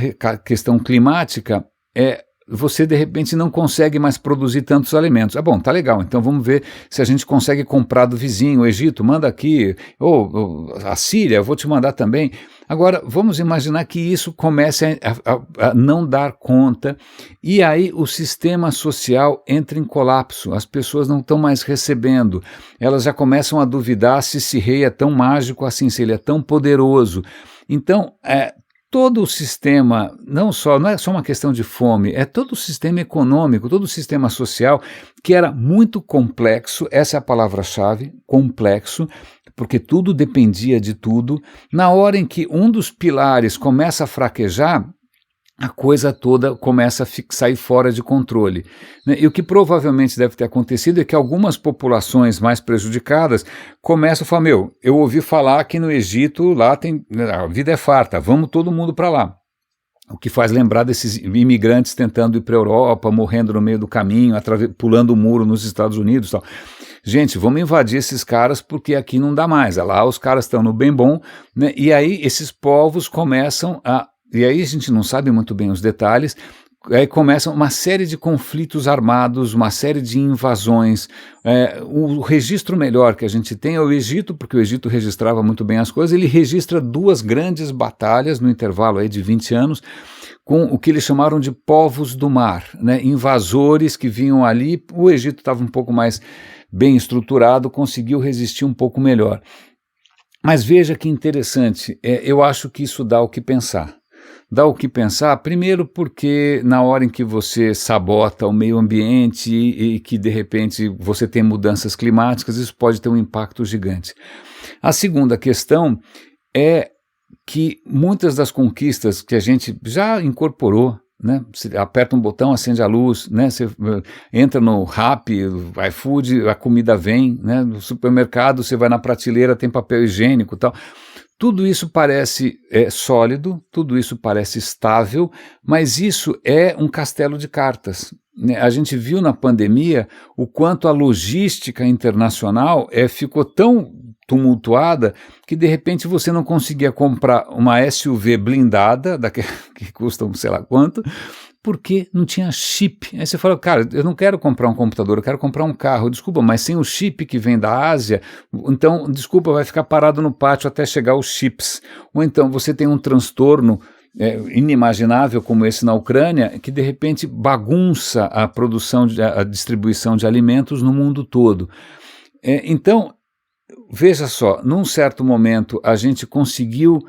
questão climática, você de repente não consegue mais produzir tantos alimentos. Bom, tá legal, então vamos ver se a gente consegue comprar do vizinho, o Egito, manda aqui, ou a Síria, eu vou te mandar também. Agora, vamos imaginar que isso comece a não dar conta, e aí o sistema social entra em colapso, as pessoas não estão mais recebendo, elas já começam a duvidar se esse rei é tão mágico assim, se ele é tão poderoso. Então, todo o sistema, não é só uma questão de fome, é todo o sistema econômico, todo o sistema social, que era muito complexo, essa é a palavra-chave, complexo, porque tudo dependia de tudo. Na hora em que um dos pilares começa a fraquejar, a coisa toda começa a sair fora de controle. Né? E o que provavelmente deve ter acontecido é que algumas populações mais prejudicadas começam a falar, eu ouvi falar que no Egito lá a vida é farta, vamos todo mundo para lá. O que faz lembrar desses imigrantes tentando ir para a Europa, morrendo no meio do caminho, pulando o muro nos Estados Unidos e tal. Gente, vamos invadir esses caras porque aqui não dá mais. Lá os caras estão no bem bom, né? E aí esses povos começam e aí a gente não sabe muito bem os detalhes, aí começam uma série de conflitos armados, uma série de invasões. O registro melhor que a gente tem é o Egito, porque o Egito registrava muito bem as coisas, ele registra 2 grandes batalhas no intervalo aí de 20 anos, com o que eles chamaram de povos do mar, né? Invasores que vinham ali, o Egito estava um pouco mais bem estruturado, conseguiu resistir um pouco melhor. Mas veja que interessante, eu acho que isso dá o que pensar. Dá o que pensar, primeiro porque na hora em que você sabota o meio ambiente e que de repente você tem mudanças climáticas, isso pode ter um impacto gigante. A segunda questão é que muitas das conquistas que a gente já incorporou, né? Você aperta um botão, acende a luz, né? Você entra no Rappi, iFood, a comida vem, né? No supermercado você vai na prateleira, tem papel higiênico e tal. Tudo isso parece sólido, tudo isso parece estável, mas isso é um castelo de cartas. Né? A gente viu na pandemia o quanto a logística internacional ficou tão tumultuada que de repente você não conseguia comprar uma SUV blindada, que custa sei lá quanto, porque não tinha chip. Aí você fala, cara, eu não quero comprar um computador, eu quero comprar um carro. Desculpa, mas sem o chip que vem da Ásia, então, desculpa, vai ficar parado no pátio até chegar os chips. Ou então você tem um transtorno inimaginável como esse na Ucrânia, que de repente bagunça a produção, a distribuição de alimentos no mundo todo. Então, veja só, num certo momento a gente conseguiu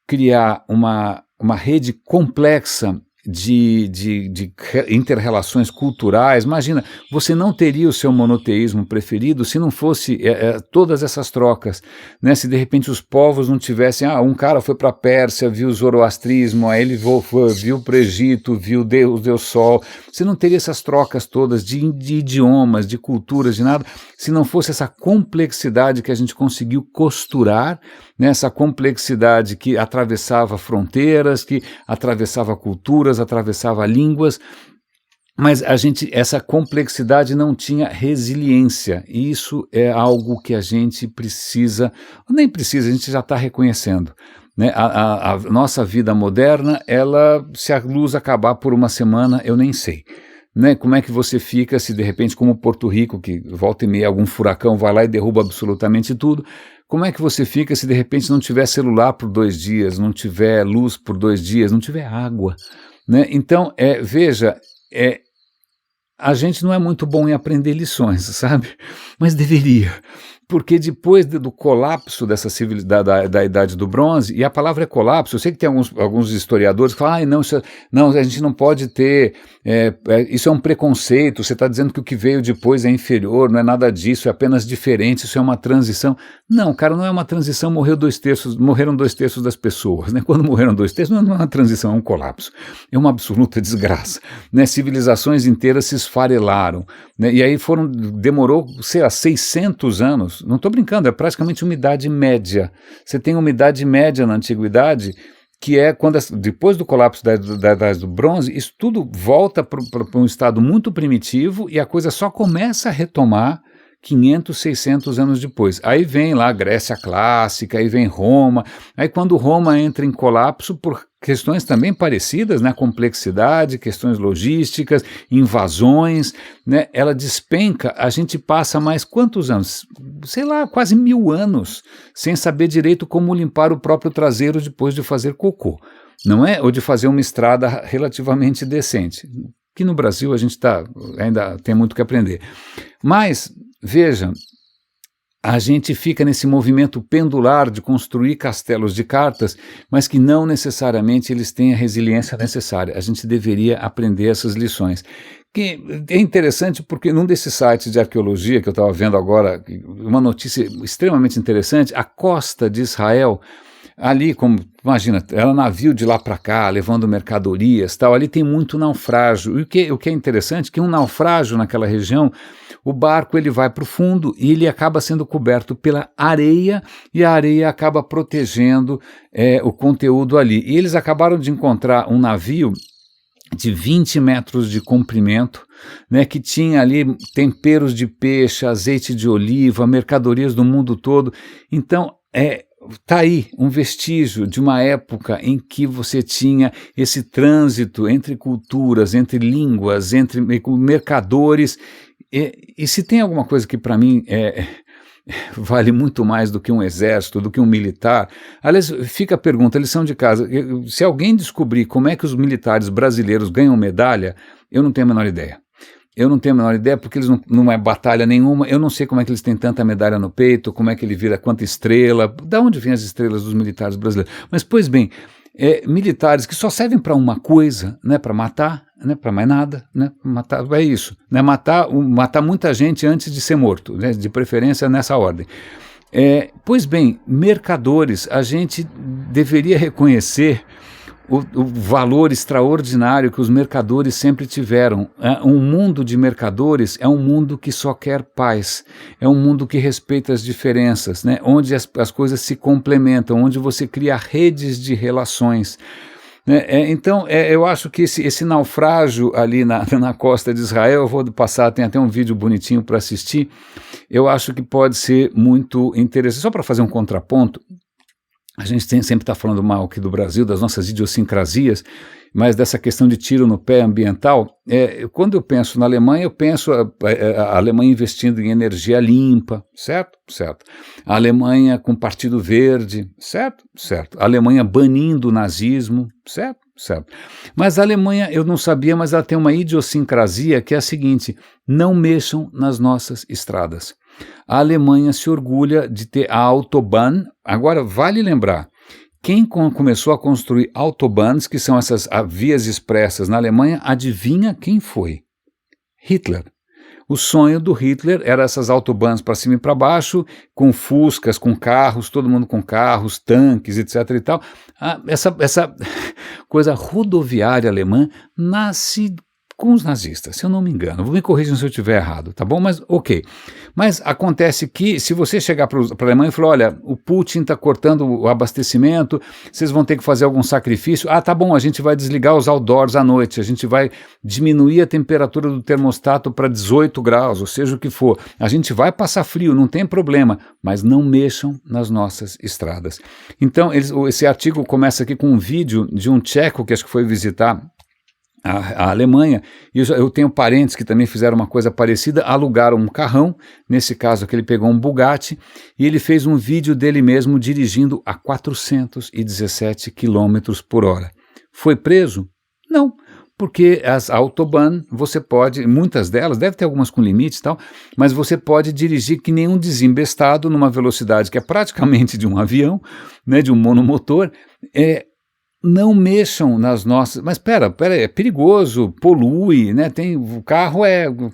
criar uma rede complexa de inter-relações culturais. Imagina, você não teria o seu monoteísmo preferido se não fosse todas essas trocas, né? Se de repente os povos não tivessem, um cara foi para a Pérsia, viu o zoroastrismo, aí ele viu para o Egito, viu o Deus Sol, você não teria essas trocas todas de idiomas, de culturas, de nada, se não fosse essa complexidade que a gente conseguiu costurar, né? Essa complexidade que atravessava fronteiras, que atravessava culturas, atravessava línguas, mas essa complexidade não tinha resiliência, e isso é algo que a gente precisa, nem precisa, a gente já está reconhecendo. Né? A nossa vida moderna, se a luz acabar por uma semana, eu nem sei. né? Como é que você fica se de repente, como Porto Rico, que volta e meia algum furacão vai lá e derruba absolutamente tudo, como é que você fica se de repente não tiver celular por 2 dias, não tiver luz por 2 dias, não tiver água, né? Então, veja, a gente não é muito bom em aprender lições, sabe? Mas deveria. Porque depois do colapso dessa da Idade do Bronze, e a palavra é colapso, eu sei que tem alguns historiadores que falam, não, a gente não pode ter, isso é um preconceito, você está dizendo que o que veio depois é inferior, não é nada disso, é apenas diferente, isso é uma transição. Não, cara, não é uma transição, morreram 2/3 das pessoas, né? Quando morreram 2/3, não é uma transição, é um colapso, é uma absoluta desgraça, né? Civilizações inteiras se esfarelaram, né? E aí demorou, sei lá, 600 anos, não estou brincando, é praticamente uma idade média. Você tem uma idade média na antiguidade, que é quando, depois do colapso da Idade do Bronze, isso tudo volta para um estado muito primitivo e a coisa só começa a retomar 500, 600 anos depois. Aí vem lá a Grécia clássica, aí vem Roma, aí quando Roma entra em colapso por questões também parecidas, né, complexidade, questões logísticas, invasões, né, ela despenca, a gente passa mais quantos anos? Sei lá, quase 1000 anos, sem saber direito como limpar o próprio traseiro depois de fazer cocô, não é? Ou de fazer uma estrada relativamente decente, que no Brasil a gente ainda tem muito que aprender. Mas, veja, a gente fica nesse movimento pendular de construir castelos de cartas, mas que não necessariamente eles têm a resiliência necessária. A gente deveria aprender essas lições. Que é interessante porque num desses sites de arqueologia que eu estava vendo agora, uma notícia extremamente interessante, a costa de Israel, ali, como imagina, era navio de lá para cá, levando mercadorias, tal, ali tem muito naufrágio. E o que é interessante é que um naufrágio naquela região, o barco ele vai para o fundo e ele acaba sendo coberto pela areia e a areia acaba protegendo o conteúdo ali. E eles acabaram de encontrar um navio de 20 metros de comprimento, né, que tinha ali temperos de peixe, azeite de oliva, mercadorias do mundo todo. Então, está aí um vestígio de uma época em que você tinha esse trânsito entre culturas, entre línguas, entre mercadores, e se tem alguma coisa que para mim vale muito mais do que um exército, do que um militar, aliás, fica a pergunta, lição de casa, se alguém descobrir como é que os militares brasileiros ganham medalha, eu não tenho a menor ideia. Eu não tenho a menor ideia porque eles não é batalha nenhuma, eu não sei como é que eles têm tanta medalha no peito, como é que ele vira quanta estrela, da onde vêm as estrelas dos militares brasileiros. Mas, pois bem, militares que só servem para uma coisa, né, para matar, né, para mais nada, né, matar, é isso, né, matar muita gente antes de ser morto, né, de preferência nessa ordem. Pois bem, mercadores, a gente deveria reconhecer o valor extraordinário que os mercadores sempre tiveram. Um mundo de mercadores é um mundo que só quer paz, é um mundo que respeita as diferenças, né? Onde as coisas se complementam, onde você cria redes de relações. Então, eu acho que esse naufrágio ali na costa de Israel, eu vou passar, tem até um vídeo bonitinho para assistir, eu acho que pode ser muito interessante. Só para fazer um contraponto, a gente sempre está falando mal aqui do Brasil, das nossas idiosincrasias, mas dessa questão de tiro no pé ambiental, quando eu penso na Alemanha, eu penso a Alemanha investindo em energia limpa, certo? Certo. A Alemanha com Partido Verde, certo? Certo. A Alemanha banindo o nazismo, certo? Certo. Mas a Alemanha, eu não sabia, mas ela tem uma idiosincrasia que é a seguinte: não mexam nas nossas estradas. A Alemanha se orgulha de ter a Autobahn. Agora, vale lembrar, quem começou a construir Autobahns, que são essas vias expressas na Alemanha, adivinha quem foi? Hitler. O sonho do Hitler era essas autobahns para cima e para baixo, com fuscas, com carros, todo mundo com carros, tanques, etc. e tal. Essa coisa rodoviária alemã nasce com os nazistas, se eu não me engano. Me corrijam se eu estiver errado, tá bom? Mas ok. Mas acontece que se você chegar para a Alemanha e falar, olha, o Putin está cortando o abastecimento, vocês vão ter que fazer algum sacrifício. Ah, tá bom, a gente vai desligar os outdoors à noite, a gente vai diminuir a temperatura do termostato para 18 graus, ou seja o que for. A gente vai passar frio, não tem problema, mas não mexam nas nossas estradas. Então, esse artigo começa aqui com um vídeo de um tcheco que acho que foi visitar A Alemanha, e eu tenho parentes que também fizeram uma coisa parecida, alugaram um carrão, nesse caso aqui ele pegou um Bugatti, e ele fez um vídeo dele mesmo dirigindo a 417 quilômetros por hora. Foi preso? Não, porque as Autobahn, você pode, muitas delas, deve ter algumas com limites e tal, mas você pode dirigir que nem um desembestado numa velocidade que é praticamente de um avião, né, de um monomotor. Não mexam nas nossas... Mas pera, é perigoso, polui, né? O carro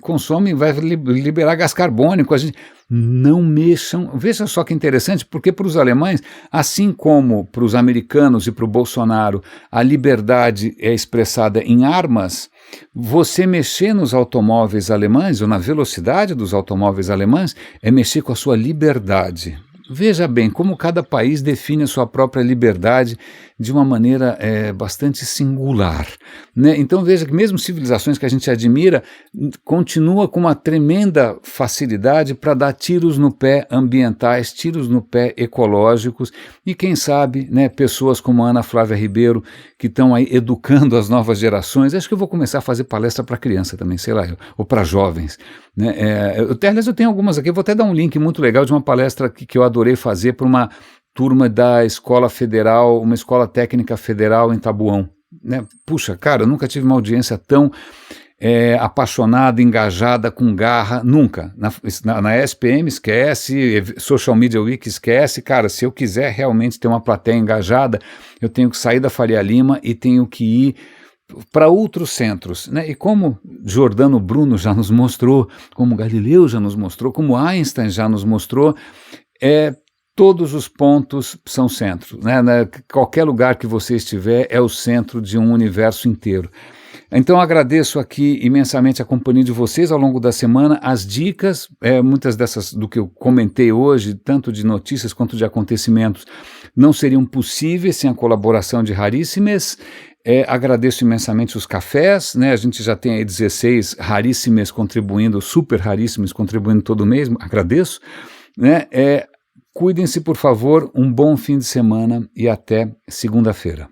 consome, vai liberar gás carbônico, a gente... Não mexam... Veja só que interessante, porque para os alemães, assim como para os americanos e para o Bolsonaro, a liberdade é expressada em armas, você mexer nos automóveis alemães, ou na velocidade dos automóveis alemães, é mexer com a sua liberdade. Veja bem como cada país define a sua própria liberdade de uma maneira bastante singular, né? Então veja que mesmo civilizações que a gente admira continua com uma tremenda facilidade para dar tiros no pé ambientais, tiros no pé ecológicos e quem sabe, né, pessoas como a Ana Flávia Ribeiro que estão aí educando as novas gerações. Acho que eu vou começar a fazer palestra para criança também, sei lá, ou para jovens, né? Aliás, eu tenho algumas aqui, eu vou até dar um link muito legal de uma palestra que eu adorei fazer para uma turma da Escola Federal, uma escola técnica federal em Taboão, né? Puxa, cara, eu nunca tive uma audiência tão apaixonada, engajada, com garra, nunca. Na SPM esquece, Social Media Week esquece, cara, se eu quiser realmente ter uma plateia engajada, eu tenho que sair da Faria Lima e tenho que ir para outros centros, né? E como Giordano Bruno já nos mostrou, como Galileu já nos mostrou, como Einstein já nos mostrou, todos os pontos são centros, né? Qualquer lugar que você estiver é o centro de um universo inteiro. Então agradeço aqui imensamente a companhia de vocês ao longo da semana, as dicas, muitas dessas do que eu comentei hoje, tanto de notícias quanto de acontecimentos, não seriam possíveis sem a colaboração de Raríssimes. Agradeço imensamente os cafés, né? A gente já tem aí 16 Raríssimes contribuindo, super Raríssimes contribuindo todo mês, agradeço, né? Cuidem-se, por favor, um bom fim de semana e até segunda-feira.